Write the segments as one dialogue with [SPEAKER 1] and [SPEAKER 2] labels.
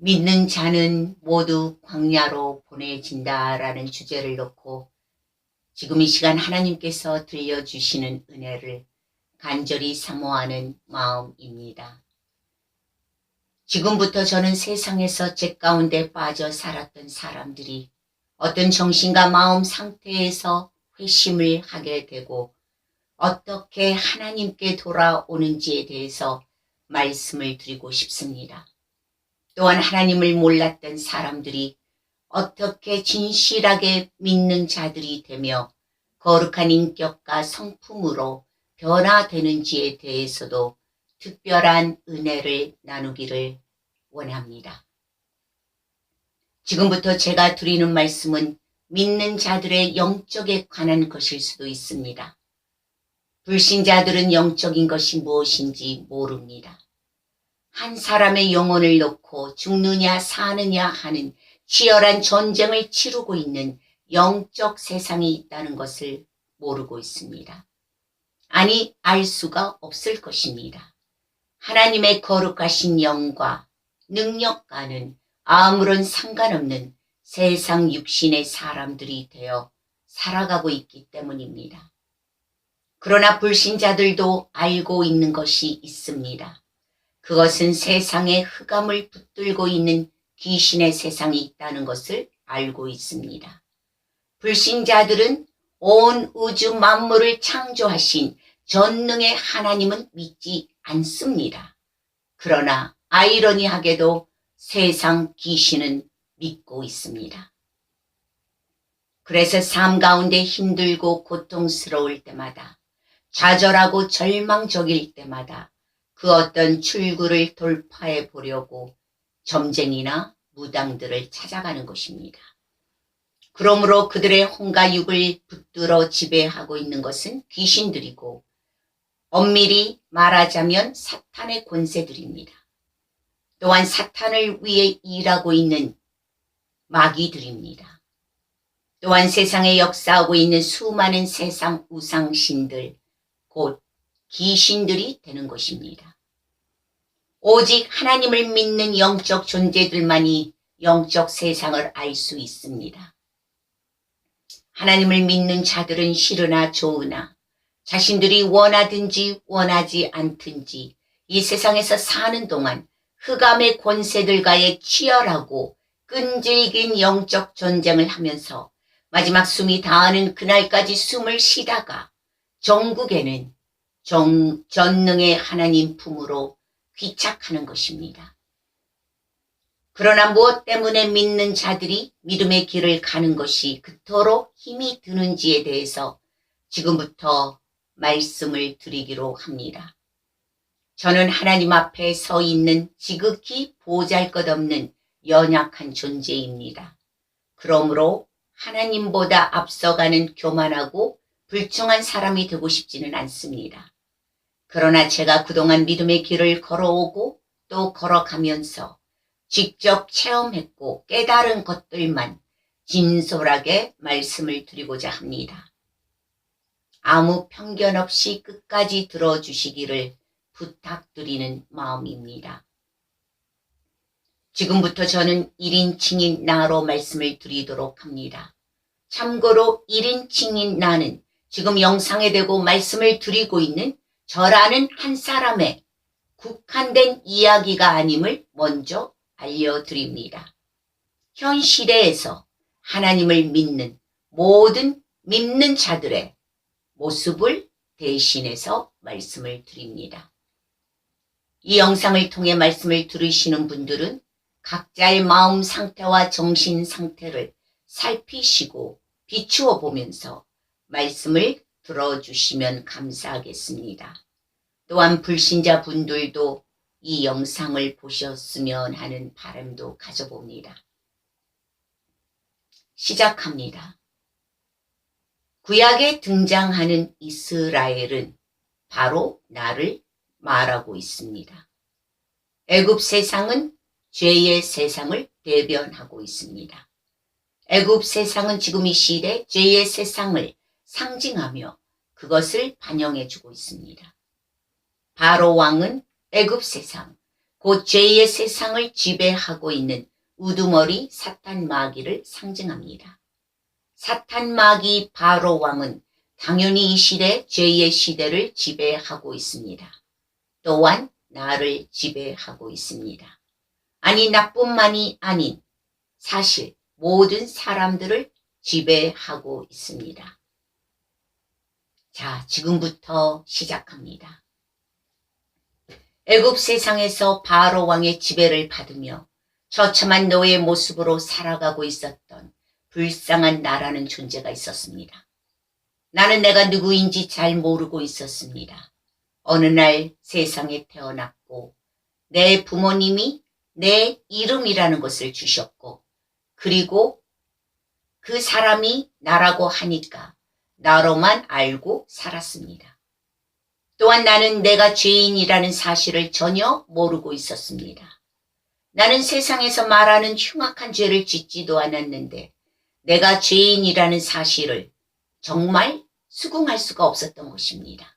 [SPEAKER 1] 믿는 자는 모두 광야로 보내진다라는 주제를 놓고 지금 이 시간 하나님께서 들려주시는 은혜를 간절히 사모하는 마음입니다. 지금부터 저는 세상에서 제 가운데 빠져 살았던 사람들이 어떤 정신과 마음 상태에서 회심을 하게 되고 어떻게 하나님께 돌아오는지에 대해서 말씀을 드리고 싶습니다. 또한 하나님을 몰랐던 사람들이 어떻게 진실하게 믿는 자들이 되며 거룩한 인격과 성품으로 변화되는지에 대해서도 특별한 은혜를 나누기를 원합니다. 지금부터 제가 드리는 말씀은 믿는 자들의 영적에 관한 것일 수도 있습니다. 불신자들은 영적인 것이 무엇인지 모릅니다. 한 사람의 영혼을 놓고 죽느냐 사느냐 하는 치열한 전쟁을 치르고 있는 영적 세상이 있다는 것을 모르고 있습니다. 아니, 알 수가 없을 것입니다. 하나님의 거룩하신 영과 능력과는 아무런 상관없는 세상 육신의 사람들이 되어 살아가고 있기 때문입니다. 그러나 불신자들도 알고 있는 것이 있습니다. 그것은 세상에 흑암을 붙들고 있는 귀신의 세상이 있다는 것을 알고 있습니다. 불신자들은 온 우주 만물을 창조하신 전능의 하나님은 믿지 않습니다. 그러나 아이러니하게도 세상 귀신은 믿고 있습니다. 그래서 삶 가운데 힘들고 고통스러울 때마다, 좌절하고 절망적일 때마다 그 어떤 출구를 돌파해 보려고 점쟁이나 무당들을 찾아가는 것입니다. 그러므로 그들의 혼과 육을 붙들어 지배하고 있는 것은 귀신들이고 엄밀히 말하자면 사탄의 권세들입니다. 또한 사탄을 위해 일하고 있는 마귀들입니다. 또한 세상에 역사하고 있는 수많은 세상 우상신들, 곧 귀신들이 되는 것입니다. 오직 하나님을 믿는 영적 존재들만이 영적 세상을 알 수 있습니다. 하나님을 믿는 자들은 싫으나 좋으나 자신들이 원하든지 원하지 않든지 이 세상에서 사는 동안 흑암의 권세들과의 치열하고 끈질긴 영적 전쟁을 하면서 마지막 숨이 닿는 그날까지 숨을 쉬다가 정국에는 전능의 하나님 품으로 귀착하는 것입니다. 그러나 무엇 때문에 믿는 자들이 믿음의 길을 가는 것이 그토록 힘이 드는지에 대해서 지금부터 말씀을 드리기로 합니다. 저는 하나님 앞에 서 있는 지극히 보잘것없는 연약한 존재입니다. 그러므로 하나님보다 앞서가는 교만하고 불충한 사람이 되고 싶지는 않습니다. 그러나 제가 그동안 믿음의 길을 걸어오고 또 걸어가면서 직접 체험했고 깨달은 것들만 진솔하게 말씀을 드리고자 합니다. 아무 편견 없이 끝까지 들어주시기를 부탁드리는 마음입니다. 지금부터 저는 1인칭인 나로 말씀을 드리도록 합니다. 참고로 1인칭인 나는 지금 영상에 대고 말씀을 드리고 있는 저라는 한 사람의 국한된 이야기가 아님을 먼저 알려드립니다. 현 시대에서 하나님을 믿는 모든 믿는 자들의 모습을 대신해서 말씀을 드립니다. 이 영상을 통해 말씀을 들으시는 분들은 각자의 마음 상태와 정신 상태를 살피시고 비추어 보면서 말씀을 들어주시면 감사하겠습니다. 또한 불신자 분들도 이 영상을 보셨으면 하는 바람도 가져봅니다. 시작합니다. 구약에 등장하는 이스라엘은 바로 나를 말하고 있습니다. 애굽 세상은 죄의 세상을 대변하고 있습니다. 애굽 세상은 지금 이 시대 죄의 세상을 상징하며 그것을 반영해주고 있습니다. 바로 왕은 애굽 세상, 곧 죄의 세상을 지배하고 있는 우두머리 사탄 마귀를 상징합니다. 사탄 마귀 바로 왕은 당연히 이 시대 죄의 시대를 지배하고 있습니다. 또한 나를 지배하고 있습니다. 아니 나뿐만이 아닌 사실 모든 사람들을 지배하고 있습니다. 자, 지금부터 시작합니다. 애굽 세상에서 바로 왕의 지배를 받으며 처참한 노예의 모습으로 살아가고 있었던 불쌍한 나라는 존재가 있었습니다. 나는 내가 누구인지 잘 모르고 있었습니다. 어느 날 세상에 태어났고 내 부모님이 내 이름이라는 것을 주셨고 그리고 그 사람이 나라고 하니까 나로만 알고 살았습니다. 또한 나는 내가 죄인이라는 사실을 전혀 모르고 있었습니다. 나는 세상에서 말하는 흉악한 죄를 짓지도 않았는데 내가 죄인이라는 사실을 정말 수긍할 수가 없었던 것입니다.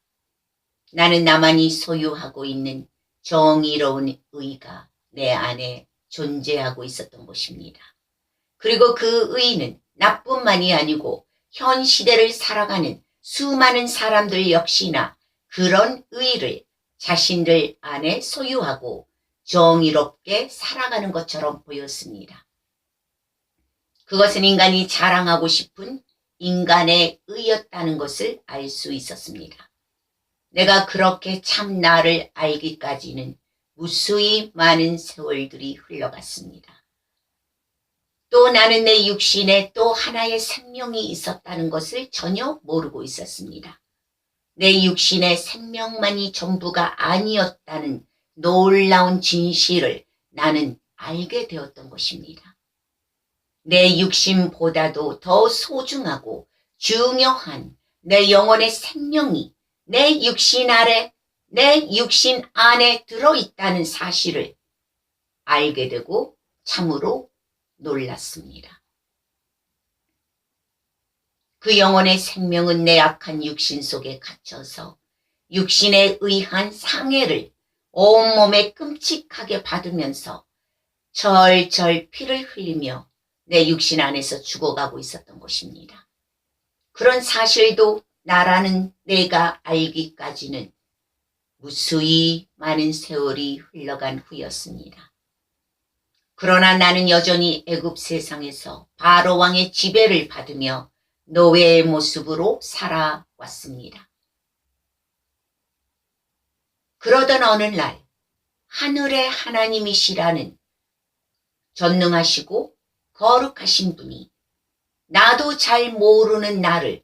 [SPEAKER 1] 나는 나만이 소유하고 있는 정의로운 의가 내 안에 존재하고 있었던 것입니다. 그리고 그 의는 나뿐만이 아니고 현 시대를 살아가는 수많은 사람들 역시나 그런 의를 자신들 안에 소유하고 정의롭게 살아가는 것처럼 보였습니다. 그것은 인간이 자랑하고 싶은 인간의 의였다는 것을 알 수 있었습니다. 내가 그렇게 참 나를 알기까지는 무수히 많은 세월들이 흘러갔습니다. 또 나는 내 육신에 또 하나의 생명이 있었다는 것을 전혀 모르고 있었습니다. 내 육신의 생명만이 전부가 아니었다는 놀라운 진실을 나는 알게 되었던 것입니다. 내 육신보다도 더 소중하고 중요한 내 영혼의 생명이 내 육신 안에 들어있다는 사실을 알게 되고 참으로 놀랐습니다. 그 영혼의 생명은 내 악한 육신 속에 갇혀서 육신에 의한 상해를 온몸에 끔찍하게 받으면서 절절 피를 흘리며 내 육신 안에서 죽어가고 있었던 것입니다. 그런 사실도 나라는 내가 알기까지는 무수히 많은 세월이 흘러간 후였습니다. 그러나 나는 여전히 애굽 세상에서 바로 왕의 지배를 받으며 노예의 모습으로 살아왔습니다. 그러던 어느 날 하늘의 하나님이시라는 전능하시고 거룩하신 분이 나도 잘 모르는 나를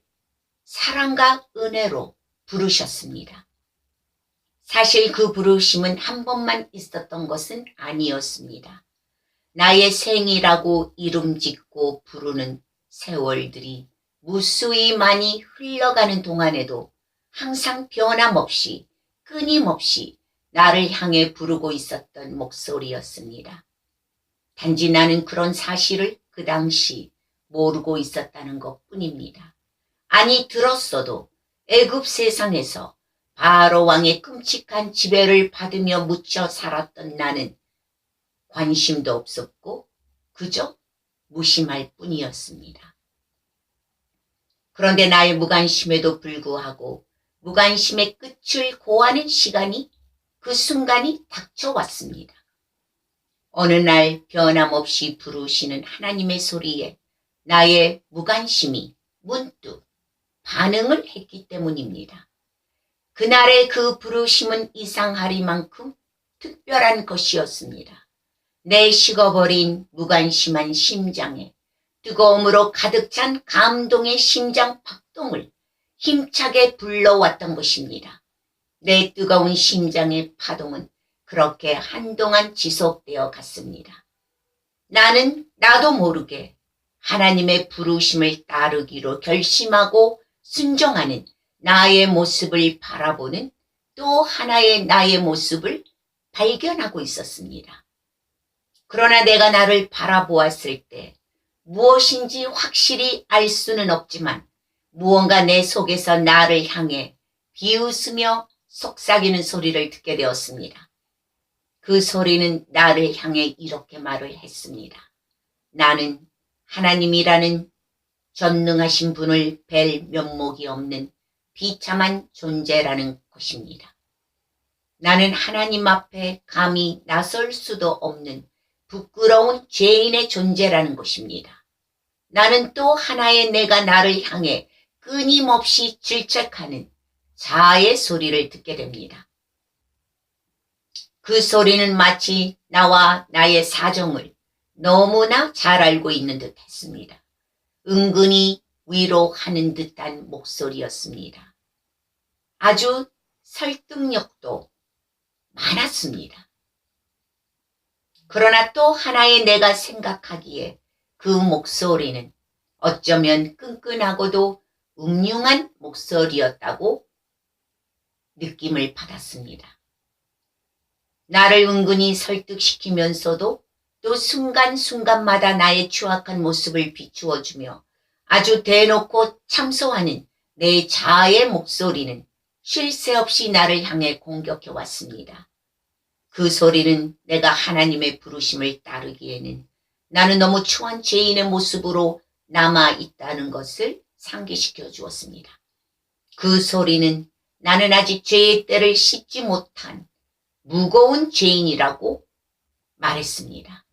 [SPEAKER 1] 사랑과 은혜로 부르셨습니다. 사실 그 부르심은 한 번만 있었던 것은 아니었습니다. 나의 생이라고 이름 짓고 부르는 세월들이 무수히 많이 흘러가는 동안에도 항상 변함없이 끊임없이 나를 향해 부르고 있었던 목소리였습니다. 단지 나는 그런 사실을 그 당시 모르고 있었다는 것뿐입니다. 아니 들었어도 애굽 세상에서 바로 왕의 끔찍한 지배를 받으며 묻혀 살았던 나는 관심도 없었고 그저 무심할 뿐이었습니다. 그런데 나의 무관심에도 불구하고 무관심의 끝을 고하는 시간이 그 순간이 닥쳐왔습니다. 어느 날 변함없이 부르시는 하나님의 소리에 나의 무관심이 문득 반응을 했기 때문입니다. 그날의 그 부르심은 이상하리만큼 특별한 것이었습니다. 내 식어버린 무관심한 심장에 뜨거움으로 가득 찬 감동의 심장 박동을 힘차게 불러왔던 것입니다. 내 뜨거운 심장의 파동은 그렇게 한동안 지속되어 갔습니다. 나는 나도 모르게 하나님의 부르심을 따르기로 결심하고 순종하는 나의 모습을 바라보는 또 하나의 나의 모습을 발견하고 있었습니다. 그러나 내가 나를 바라보았을 때 무엇인지 확실히 알 수는 없지만 무언가 내 속에서 나를 향해 비웃으며 속삭이는 소리를 듣게 되었습니다. 그 소리는 나를 향해 이렇게 말을 했습니다. 나는 하나님이라는 전능하신 분을 뵐 면목이 없는 비참한 존재라는 것입니다. 나는 하나님 앞에 감히 나설 수도 없는 부끄러운 죄인의 존재라는 것입니다. 나는 또 하나의 내가 나를 향해 끊임없이 질책하는 자아의 소리를 듣게 됩니다. 그 소리는 마치 나와 나의 사정을 너무나 잘 알고 있는 듯 했습니다. 은근히 위로하는 듯한 목소리였습니다. 아주 설득력도 많았습니다. 그러나 또 하나의 내가 생각하기에 그 목소리는 어쩌면 끈끈하고도 음흉한 목소리였다고 느낌을 받았습니다. 나를 은근히 설득시키면서도 또 순간순간마다 나의 추악한 모습을 비추어주며 아주 대놓고 참소하는 내 자아의 목소리는 쉴 새 없이 나를 향해 공격해 왔습니다. 그 소리는 내가 하나님의 부르심을 따르기에는 나는 너무 추한 죄인의 모습으로 남아있다는 것을 상기시켜 주었습니다. 그 소리는 나는 아직 죄의 때를 씻지 못한 무거운 죄인이라고 말했습니다.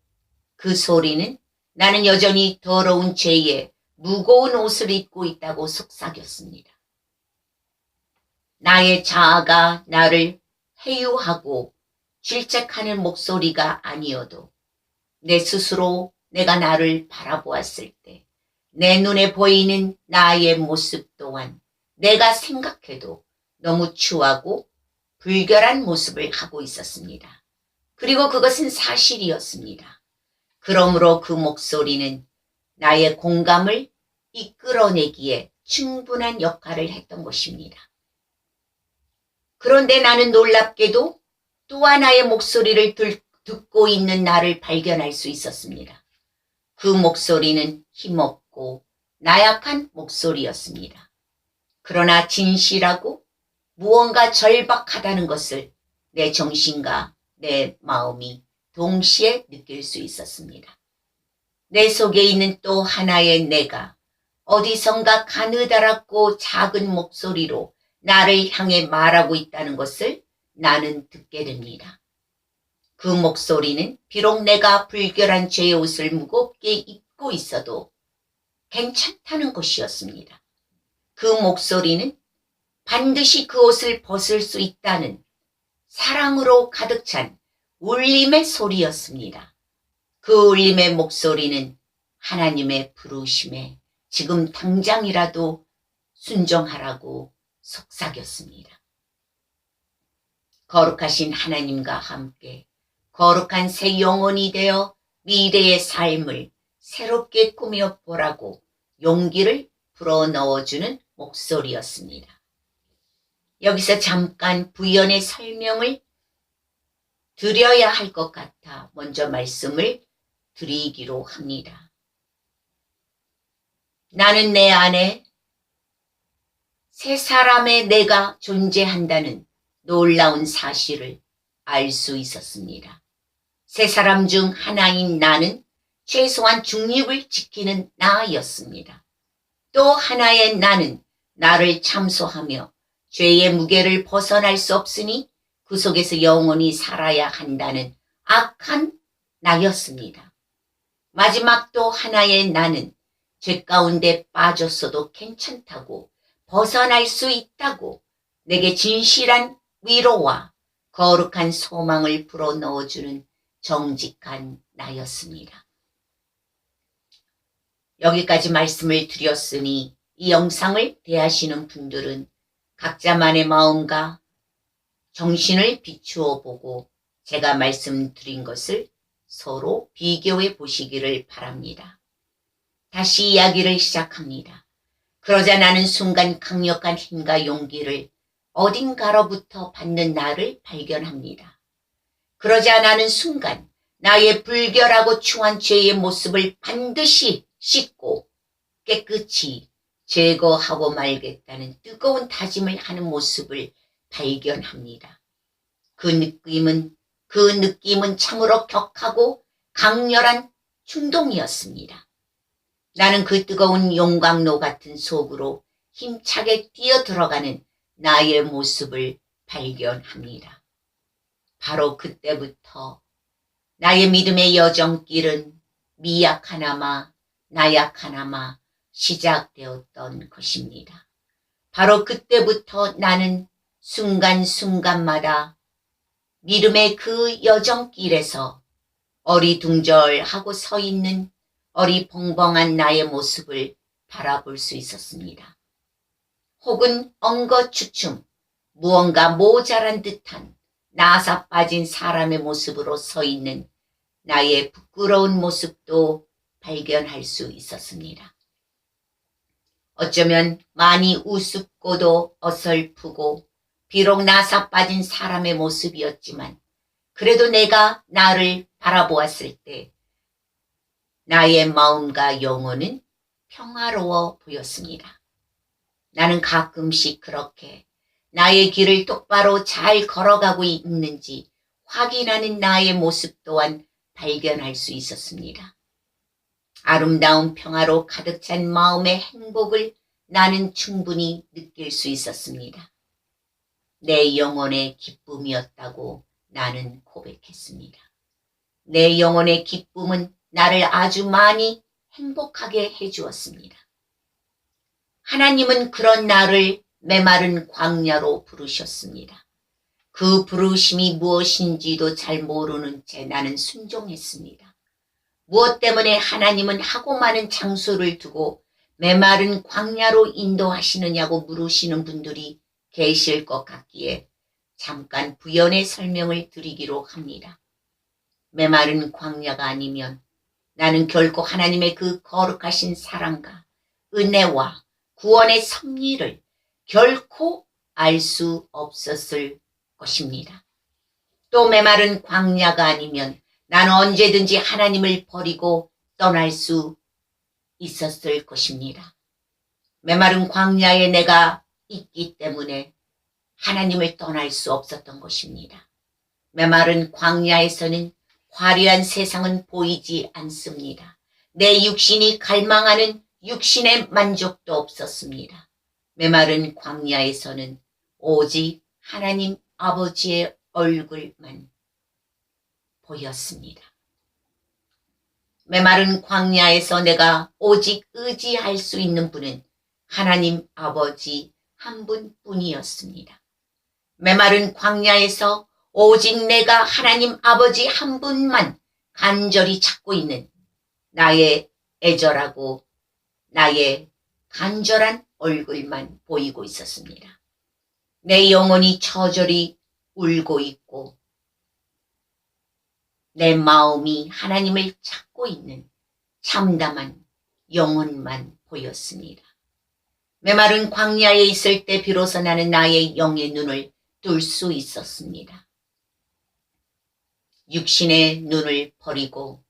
[SPEAKER 1] 그 소리는 나는 여전히 더러운 죄에 무거운 옷을 입고 있다고 속삭였습니다. 나의 자아가 나를 회유하고 질책하는 목소리가 아니어도 내 스스로 내가 나를 바라보았을 때 내 눈에 보이는 나의 모습 또한 내가 생각해도 너무 추하고 불결한 모습을 하고 있었습니다. 그리고 그것은 사실이었습니다. 그러므로 그 목소리는 나의 공감을 이끌어내기에 충분한 역할을 했던 것입니다. 그런데 나는 놀랍게도 또 하나의 목소리를 듣고 있는 나를 발견할 수 있었습니다. 그 목소리는 힘없고 나약한 목소리였습니다. 그러나 진실하고 무언가 절박하다는 것을 내 정신과 내 마음이 동시에 느낄 수 있었습니다. 내 속에 있는 또 하나의 내가 어디선가 가느다랗고 작은 목소리로 나를 향해 말하고 있다는 것을 나는 듣게 됩니다. 그 목소리는 비록 내가 불결한 죄의 옷을 무겁게 입고 있어도 괜찮다는 것이었습니다. 그 목소리는 반드시 그 옷을 벗을 수 있다는 사랑으로 가득 찬 울림의 소리였습니다. 그 울림의 목소리는 하나님의 부르심에 지금 당장이라도 순종하라고 속삭였습니다. 거룩하신 하나님과 함께 거룩한 새 영혼이 되어 미래의 삶을 새롭게 꾸며보라고 용기를 불어넣어주는 목소리였습니다. 여기서 잠깐 부연의 설명을 드려야 할 것 같아 먼저 말씀을 드리기로 합니다. 나는 내 안에 새 사람의 내가 존재한다는 놀라운 사실을 알 수 있었습니다. 세 사람 중 하나인 나는 최소한 중립을 지키는 나였습니다. 또 하나의 나는 나를 참소하며 죄의 무게를 벗어날 수 없으니 그 속에서 영원히 살아야 한다는 악한 나였습니다. 마지막 또 하나의 나는 죄 가운데 빠졌어도 괜찮다고 벗어날 수 있다고 내게 진실한 위로와 거룩한 소망을 불어넣어주는 정직한 나였습니다. 여기까지 말씀을 드렸으니 이 영상을 대하시는 분들은 각자만의 마음과 정신을 비추어 보고 제가 말씀드린 것을 서로 비교해 보시기를 바랍니다. 다시 이야기를 시작합니다. 그러자 나는 순간 강력한 힘과 용기를 어딘가로부터 받는 나를 발견합니다. 그러자 나는 순간 나의 불결하고 추한 죄의 모습을 반드시 씻고 깨끗이 제거하고 말겠다는 뜨거운 다짐을 하는 모습을 발견합니다. 그 느낌은 그 느낌은 참으로 격하고 강렬한 충동이었습니다. 나는 그 뜨거운 용광로 같은 속으로 힘차게 뛰어들어가는 나의 모습을 발견합니다. 바로 그때부터 나의 믿음의 여정길은 미약하나마 나약하나마 시작되었던 것입니다. 바로 그때부터 나는 순간순간마다 믿음의 그 여정길에서 어리둥절하고 서 있는 어리벙벙한 나의 모습을 바라볼 수 있었습니다. 혹은 엉거주춤, 무언가 모자란 듯한 나사 빠진 사람의 모습으로 서 있는 나의 부끄러운 모습도 발견할 수 있었습니다. 어쩌면 많이 우습고도 어설프고 비록 나사 빠진 사람의 모습이었지만 그래도 내가 나를 바라보았을 때 나의 마음과 영혼은 평화로워 보였습니다. 나는 가끔씩 그렇게 나의 길을 똑바로 잘 걸어가고 있는지 확인하는 나의 모습 또한 발견할 수 있었습니다. 아름다운 평화로 가득 찬 마음의 행복을 나는 충분히 느낄 수 있었습니다. 내 영혼의 기쁨이었다고 나는 고백했습니다. 내 영혼의 기쁨은 나를 아주 많이 행복하게 해주었습니다. 하나님은 그런 나를 메마른 광야로 부르셨습니다. 그 부르심이 무엇인지도 잘 모르는 채 나는 순종했습니다. 무엇 때문에 하나님은 하고 많은 장소를 두고 메마른 광야로 인도하시느냐고 물으시는 분들이 계실 것 같기에 잠깐 부연의 설명을 드리기로 합니다. 메마른 광야가 아니면 나는 결코 하나님의 그 거룩하신 사랑과 은혜와 구원의 섭리를 결코 알 수 없었을 것입니다. 또 메마른 광야가 아니면 나는 언제든지 하나님을 버리고 떠날 수 있었을 것입니다. 메마른 광야에 내가 있기 때문에 하나님을 떠날 수 없었던 것입니다. 메마른 광야에서는 화려한 세상은 보이지 않습니다. 내 육신이 갈망하는 육신의 만족도 없었습니다. 메마른 광야에서는 오직 하나님 아버지의 얼굴만 보였습니다. 메마른 광야에서 내가 오직 의지할 수 있는 분은 하나님 아버지 한 분뿐이었습니다. 메마른 광야에서 오직 내가 하나님 아버지 한 분만 간절히 찾고 있는 나의 애절하고 나의 간절한 얼굴만 보이고 있었습니다. 내 영혼이 처절히 울고 있고 내 마음이 하나님을 찾고 있는 참담한 영혼만 보였습니다. 메마른 광야에 있을 때 비로소 나는 나의 영의 눈을 뜰 수 있었습니다. 육신의 눈을 버리고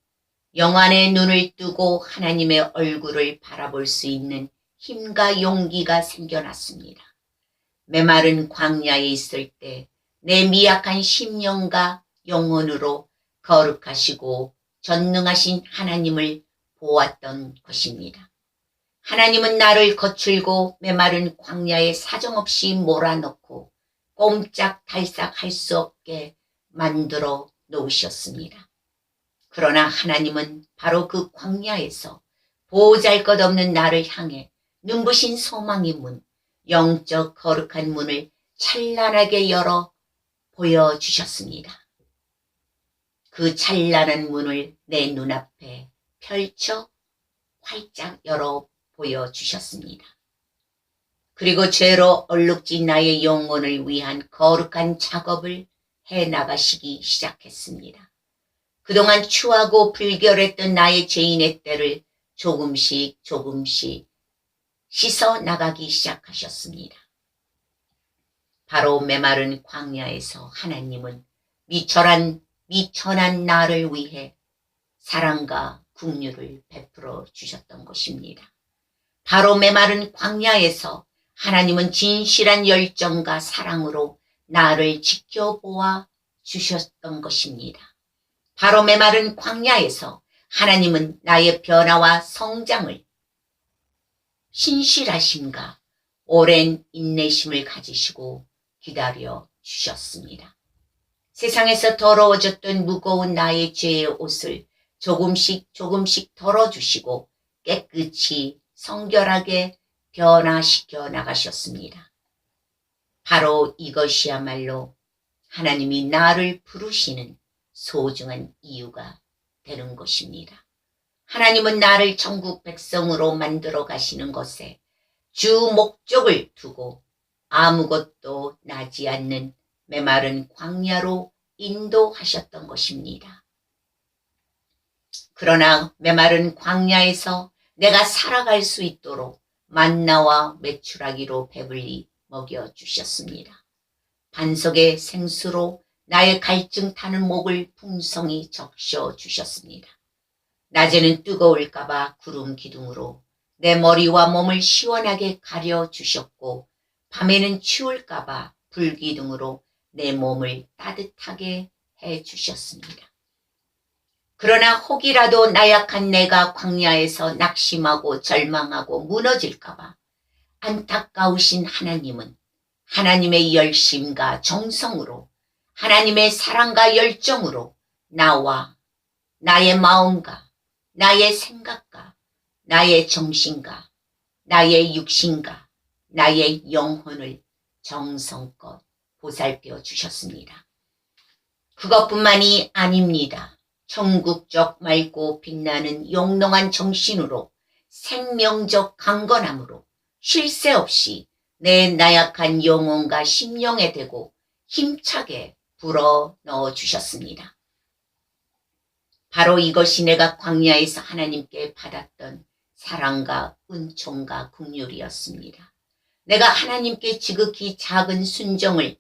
[SPEAKER 1] 영안의 눈을 뜨고 하나님의 얼굴을 바라볼 수 있는 힘과 용기가 생겨났습니다. 메마른 광야에 있을 때 내 미약한 심령과 영혼으로 거룩하시고 전능하신 하나님을 보았던 것입니다. 하나님은 나를 거칠고 메마른 광야에 사정없이 몰아넣고 꼼짝달싹 할 수 없게 만들어 놓으셨습니다. 그러나 하나님은 바로 그 광야에서 보잘것없는 나를 향해 눈부신 소망의 문, 영적 거룩한 문을 찬란하게 열어 보여주셨습니다. 그 찬란한 문을 내 눈앞에 펼쳐 활짝 열어 보여주셨습니다. 그리고 죄로 얼룩진 나의 영혼을 위한 거룩한 작업을 해나가시기 시작했습니다. 그동안 추하고 불결했던 나의 죄인의 때를 조금씩 씻어 나가기 시작하셨습니다. 바로 메마른 광야에서 하나님은 미천한 나를 위해 사랑과 긍휼을 베풀어 주셨던 것입니다. 바로 메마른 광야에서 하나님은 진실한 열정과 사랑으로 나를 지켜보아 주셨던 것입니다. 바로 메마른 광야에서 하나님은 나의 변화와 성장을 신실하심과 오랜 인내심을 가지시고 기다려 주셨습니다. 세상에서 더러워졌던 무거운 나의 죄의 옷을 조금씩 덜어주시고 깨끗이 성결하게 변화시켜 나가셨습니다. 바로 이것이야말로 하나님이 나를 부르시는 소중한 이유가 되는 것입니다. 하나님은 나를 천국 백성으로 만들어 가시는 것에 주 목적을 두고 아무것도 나지 않는 메마른 광야로 인도하셨던 것입니다. 그러나 메마른 광야에서 내가 살아갈 수 있도록 만나와 메추라기로 배불리 먹여주셨습니다. 반석의 생수로 나의 갈증 타는 목을 풍성히 적셔주셨습니다. 낮에는 뜨거울까봐 구름 기둥으로 내 머리와 몸을 시원하게 가려주셨고 밤에는 추울까봐 불기둥으로 내 몸을 따뜻하게 해주셨습니다. 그러나 혹이라도 나약한 내가 광야에서 낙심하고 절망하고 무너질까봐 안타까우신 하나님은 하나님의 열심과 정성으로 하나님의 사랑과 열정으로 나와 나의 마음과 나의 생각과 나의 정신과 나의 육신과 나의 영혼을 정성껏 보살펴 주셨습니다. 그것뿐만이 아닙니다. 천국적 맑고 빛나는 영롱한 정신으로 생명적 강건함으로 쉴 새 없이 내 나약한 영혼과 심령에 대고 힘차게 불어 넣어 주셨습니다. 바로 이것이 내가 광야에서 하나님께 받았던 사랑과 은총과 긍휼이었습니다. 내가 하나님께 지극히 작은 순종을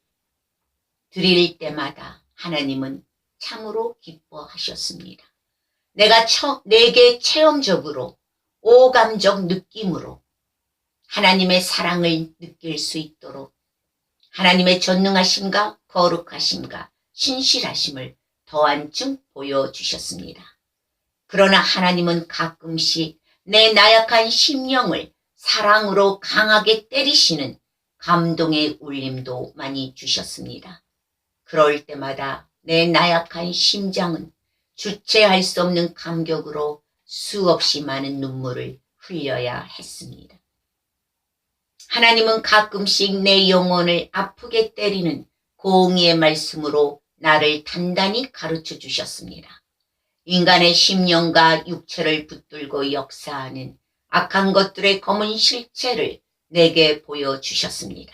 [SPEAKER 1] 드릴 때마다 하나님은 참으로 기뻐하셨습니다. 내게 체험적으로 오감적 느낌으로 하나님의 사랑을 느낄 수 있도록 하나님의 전능하심과 거룩하심과 신실하심을 더한층 보여주셨습니다. 그러나 하나님은 가끔씩 내 나약한 심령을 사랑으로 강하게 때리시는 감동의 울림도 많이 주셨습니다. 그럴 때마다 내 나약한 심장은 주체할 수 없는 감격으로 수없이 많은 눈물을 흘려야 했습니다. 하나님은 가끔씩 내 영혼을 아프게 때리는 공의의 말씀으로 나를 단단히 가르쳐 주셨습니다. 인간의 심령과 육체를 붙들고 역사하는 악한 것들의 검은 실체를 내게 보여주셨습니다.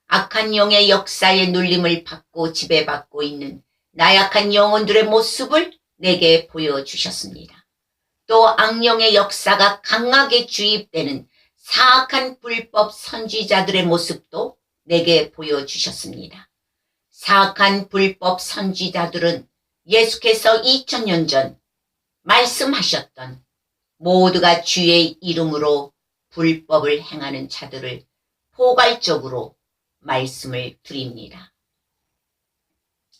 [SPEAKER 1] 악한 영의 역사의 눌림을 받고 지배받고 있는 나약한 영혼들의 모습을 내게 보여주셨습니다. 또 악령의 역사가 강하게 주입되는 사악한 불법 선지자들의 모습도 내게 보여주셨습니다. 사악한 불법 선지자들은 예수께서 2000년 전 말씀하셨던 모두가 주의 이름으로 불법을 행하는 자들을 포괄적으로 말씀을 드립니다.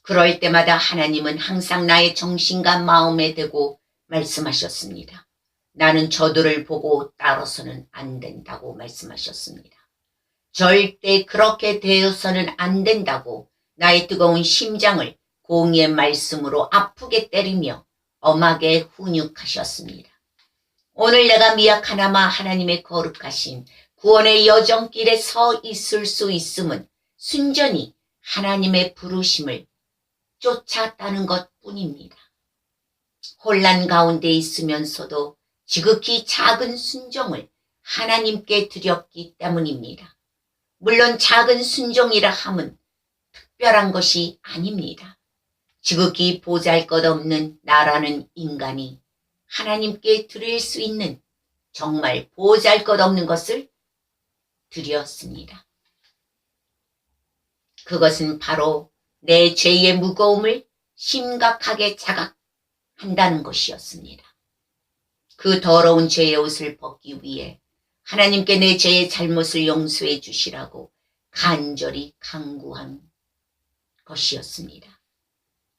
[SPEAKER 1] 그럴 때마다 하나님은 항상 나의 정신과 마음에 대고 말씀하셨습니다. 나는 저들을 보고 따라서는 안 된다고 말씀하셨습니다. 절대 그렇게 되어서는 안 된다고 나의 뜨거운 심장을 공의의 말씀으로 아프게 때리며 엄하게 훈육하셨습니다. 오늘 내가 미약하나마 하나님의 거룩하신 구원의 여정길에 서 있을 수 있음은 순전히 하나님의 부르심을 쫓았다는 것뿐입니다. 혼란 가운데 있으면서도 지극히 작은 순종을 하나님께 드렸기 때문입니다. 물론 작은 순종이라 함은 특별한 것이 아닙니다. 지극히 보잘것없는 나라는 인간이 하나님께 드릴 수 있는 정말 보잘것없는 것을 드렸습니다. 그것은 바로 내 죄의 무거움을 심각하게 자각한다는 것이었습니다. 그 더러운 죄의 옷을 벗기 위해 하나님께 내 죄의 잘못을 용서해 주시라고 간절히 간구한 것이었습니다.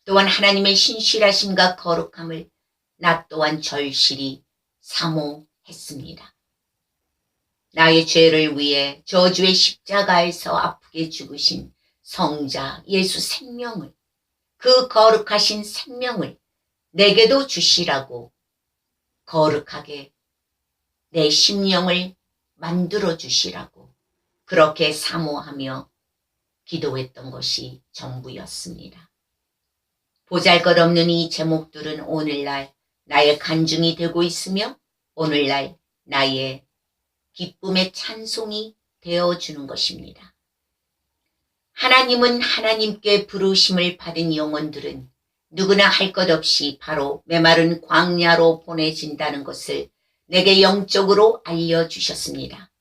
[SPEAKER 1] 또한 하나님의 신실하심과 거룩함을 나 또한 절실히 사모했습니다. 나의 죄를 위해 저주의 십자가에서 아프게 죽으신 성자 예수 생명을, 그 거룩하신 생명을 내게도 주시라고 거룩하게 내 심령을 만들어 주시라고 그렇게 사모하며 기도했던 것이 전부였습니다. 보잘것없는 이 제목들은 오늘날 나의 간증이 되고 있으며 오늘날 나의 기쁨의 찬송이 되어주는 것입니다. 하나님은 하나님께 부르심을 받은 영혼들은 누구나 할 것 없이 바로 메마른 광야로 보내진다는 것을 내게 영적으로 알려주셨습니다.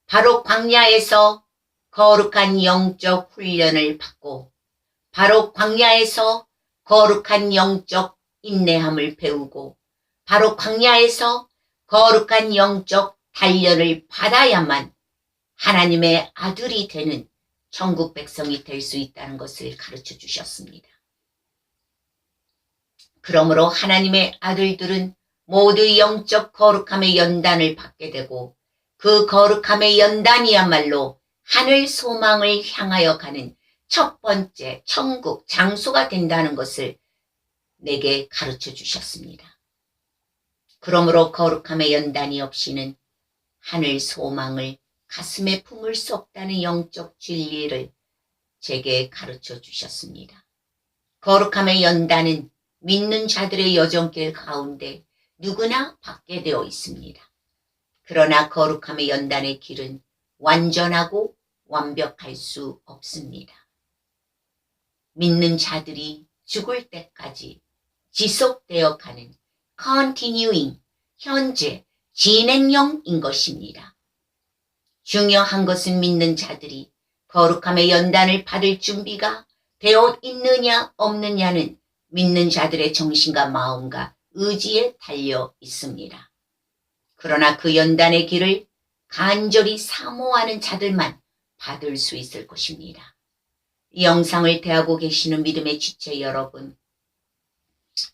[SPEAKER 1] 바로 광야에서 거룩한 영적 훈련을 받고 바로 광야에서 거룩한 영적 인내함을 배우고 바로 광야에서 거룩한 영적 단련을 받아야만 하나님의 아들이 되는 천국 백성이 될 수 있다는 것을 가르쳐 주셨습니다. 그러므로 하나님의 아들들은 모두 영적 거룩함의 연단을 받게 되고 그 거룩함의 연단이야말로 하늘 소망을 향하여 가는 첫 번째 천국 장소가 된다는 것을 내게 가르쳐 주셨습니다. 그러므로 거룩함의 연단이 없이는 하늘 소망을 가슴에 품을 수 없다는 영적 진리를 제게 가르쳐 주셨습니다. 거룩함의 연단은 믿는 자들의 여정길 가운데 누구나 받게 되어 있습니다. 그러나 거룩함의 연단의 길은 완전하고 완벽할 수 없습니다. 믿는 자들이 죽을 때까지 지속되어 가는 continuing, 현재, 진행형인 것입니다. 중요한 것은 믿는 자들이 거룩함의 연단을 받을 준비가 되어 있느냐 없느냐는 믿는 자들의 정신과 마음과 의지에 달려 있습니다. 그러나 그 연단의 길을 간절히 사모하는 자들만 받을 수 있을 것입니다. 이 영상을 대하고 계시는 믿음의 지체 여러분,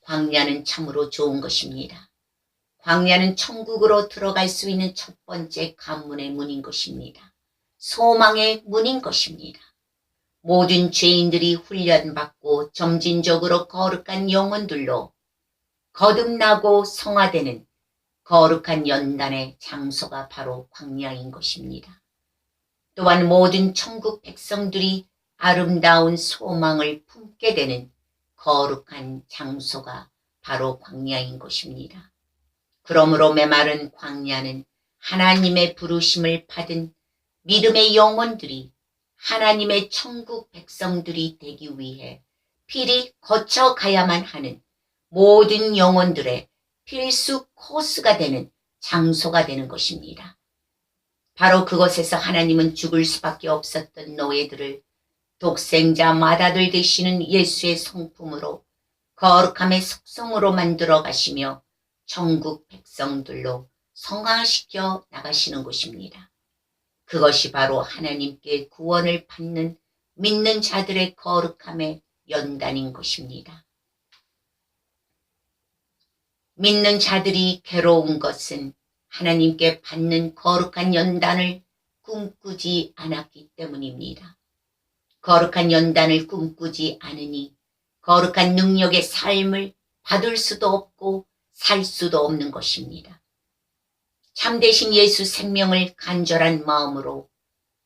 [SPEAKER 1] 광야는 참으로 좋은 것입니다. 광야는 천국으로 들어갈 수 있는 첫 번째 관문의 문인 것입니다. 소망의 문인 것입니다. 모든 죄인들이 훈련받고 점진적으로 거룩한 영혼들로 거듭나고 성화되는 거룩한 연단의 장소가 바로 광야인 것입니다. 또한 모든 천국 백성들이 아름다운 소망을 품게 되는 거룩한 장소가 바로 광야인 것입니다. 그러므로 메마른 광야는 하나님의 부르심을 받은 믿음의 영혼들이 하나님의 천국 백성들이 되기 위해 필히 거쳐가야만 하는 모든 영혼들의 필수 코스가 되는 장소가 되는 것입니다. 바로 그곳에서 하나님은 죽을 수밖에 없었던 노예들을 독생자 맏아들 되시는 예수의 성품으로 거룩함의 속성으로 만들어 가시며 천국 백성들로 성화시켜 나가시는 것입니다. 그것이 바로 하나님께 구원을 받는 믿는 자들의 거룩함의 연단인 것입니다. 믿는 자들이 괴로운 것은 하나님께 받는 거룩한 연단을 꿈꾸지 않았기 때문입니다. 거룩한 연단을 꿈꾸지 않으니 거룩한 능력의 삶을 받을 수도 없고 살 수도 없는 것입니다. 참되신 예수 생명을 간절한 마음으로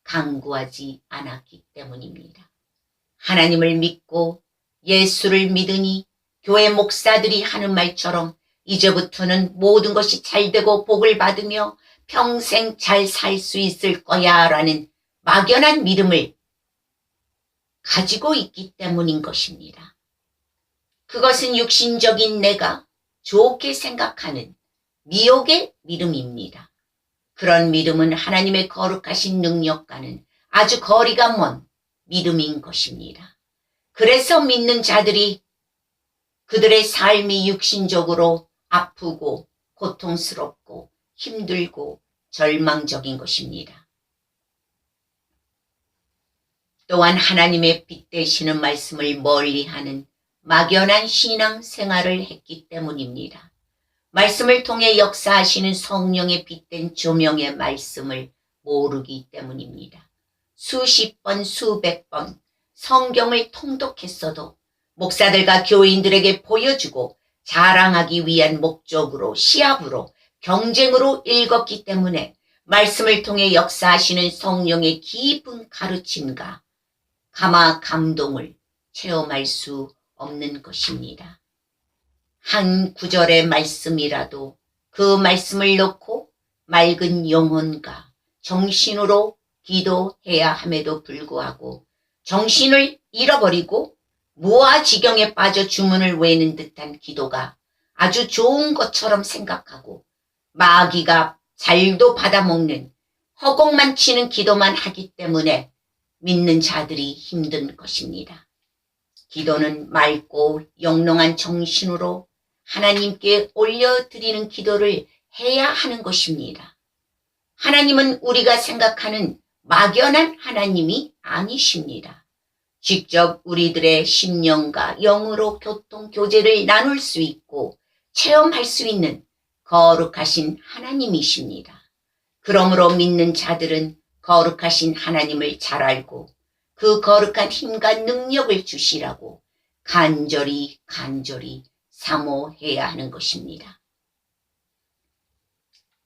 [SPEAKER 1] 간구하지 않았기 때문입니다. 하나님을 믿고 예수를 믿으니 교회 목사들이 하는 말처럼 이제부터는 모든 것이 잘되고 복을 받으며 평생 잘 살 수 있을 거야 라는 막연한 믿음을 가지고 있기 때문인 것입니다. 그것은 육신적인 내가 좋게 생각하는 미혹의 믿음입니다. 그런 믿음은 하나님의 거룩하신 능력과는 아주 거리가 먼 믿음인 것입니다. 그래서 믿는 자들이 그들의 삶이 육신적으로 아프고 고통스럽고 힘들고 절망적인 것입니다. 또한 하나님의 빛 되시는 말씀을 멀리하는 막연한 신앙 생활을 했기 때문입니다. 말씀을 통해 역사하시는 성령의 빛된 조명의 말씀을 모르기 때문입니다. 수십 번, 수백 번 성경을 통독했어도 목사들과 교인들에게 보여주고 자랑하기 위한 목적으로, 시합으로, 경쟁으로 읽었기 때문에 말씀을 통해 역사하시는 성령의 깊은 가르침과 감동을 체험할 수 없는 것입니다. 한 구절의 말씀이라도 그 말씀을 놓고 맑은 영혼과 정신으로 기도해야 함에도 불구하고 정신을 잃어버리고 무아지경에 빠져 주문을 외는 듯한 기도가 아주 좋은 것처럼 생각하고 마귀가 잘도 받아먹는 허공만 치는 기도만 하기 때문에 믿는 자들이 힘든 것입니다. 기도는 맑고 영롱한 정신으로 하나님께 올려드리는 기도를 해야 하는 것입니다. 하나님은 우리가 생각하는 막연한 하나님이 아니십니다. 직접 우리들의 심령과 영으로 교제를 나눌 수 있고 체험할 수 있는 거룩하신 하나님이십니다. 그러므로 믿는 자들은 거룩하신 하나님을 잘 알고 그 거룩한 힘과 능력을 주시라고 간절히 사모해야 하는 것입니다.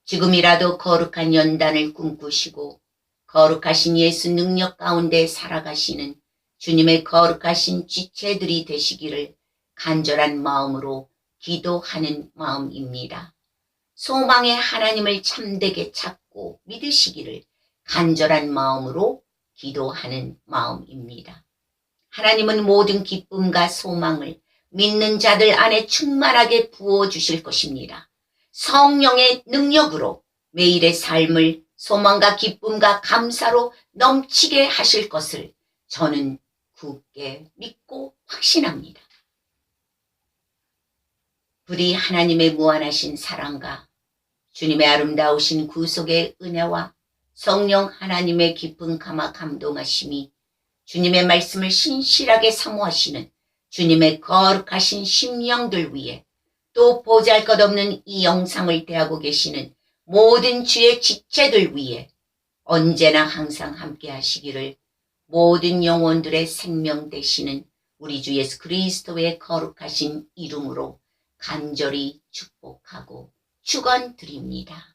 [SPEAKER 1] 지금이라도 거룩한 연단을 꿈꾸시고 거룩하신 예수 능력 가운데 살아가시는 주님의 거룩하신 지체들이 되시기를 간절한 마음으로 기도하는 마음입니다. 소망의 하나님을 참되게 찾고 믿으시기를 간절한 마음으로 기도하는 마음입니다. 하나님은 모든 기쁨과 소망을 믿는 자들 안에 충만하게 부어주실 것입니다. 성령의 능력으로 매일의 삶을 소망과 기쁨과 감사로 넘치게 하실 것을 저는 굳게 믿고 확신합니다. 부디 하나님의 무한하신 사랑과 주님의 아름다우신 구속의 은혜와 성령 하나님의 깊은 감동하심이 주님의 말씀을 신실하게 사모하시는 주님의 거룩하신 심령들 위에 또 보잘것없는 이 영상을 대하고 계시는 모든 주의 지체들 위에 언제나 항상 함께 하시기를 모든 영혼들의 생명 되시는 우리 주 예수 그리스도의 거룩하신 이름으로 간절히 축복하고 축원드립니다.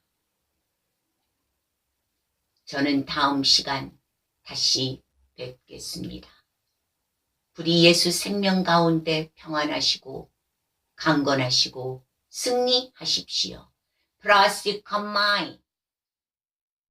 [SPEAKER 1] 저는 다음 시간 다시 뵙겠습니다. 부디 예수 생명 가운데 평안하시고 강건하시고 승리하십시오. 프라스틱 컴마이